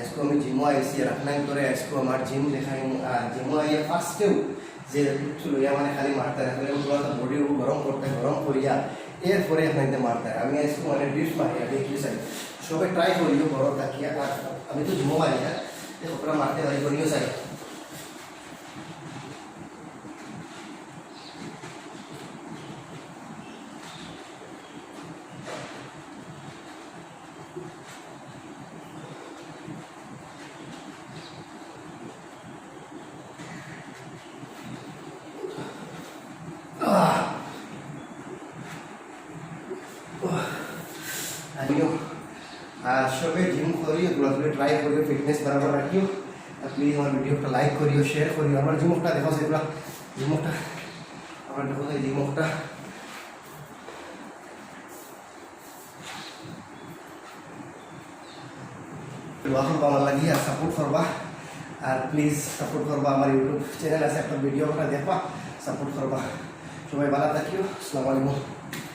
আজকে আমি জিমও আইসি আর আপনার করে আজকে আমার জিম দেখাই আর জিমও আইয়া ফার্স্টেও যে লইয়া মানে খালি মারতে রাখলে তোমার বডি গরম করতে গরম করিয়া এরপরে আপনাদের মারতে আমি আজকে মানে ডিপস মারিয়া দেখি চাই সবাই ট্রাই করিও গরম থাকিয়া আর আমি তো জিমও মারি না ওপরে মারতে পারি করিও চাই আর সবাই জিম করিও দৌড়াদৌড়ি ট্রাই করিও ফিটনেস বরাবর রাখিও আর প্লিজ আমার ভিডিওটা লাইক করিও শেয়ার করিও আমার জিমটা দেখো সেগুলো জিমটা আমার দেখো এই জিমটা ভালো লাগিয়ে আর সাপোর্ট করবা আর প্লিজ সাপোর্ট করবা আমার ইউটিউব চ্যানেল আছে একটা ভিডিওটা দেখবা সাপোর্ট করবা সবাই ভালো থাকিও আসসালামু আলাইকুম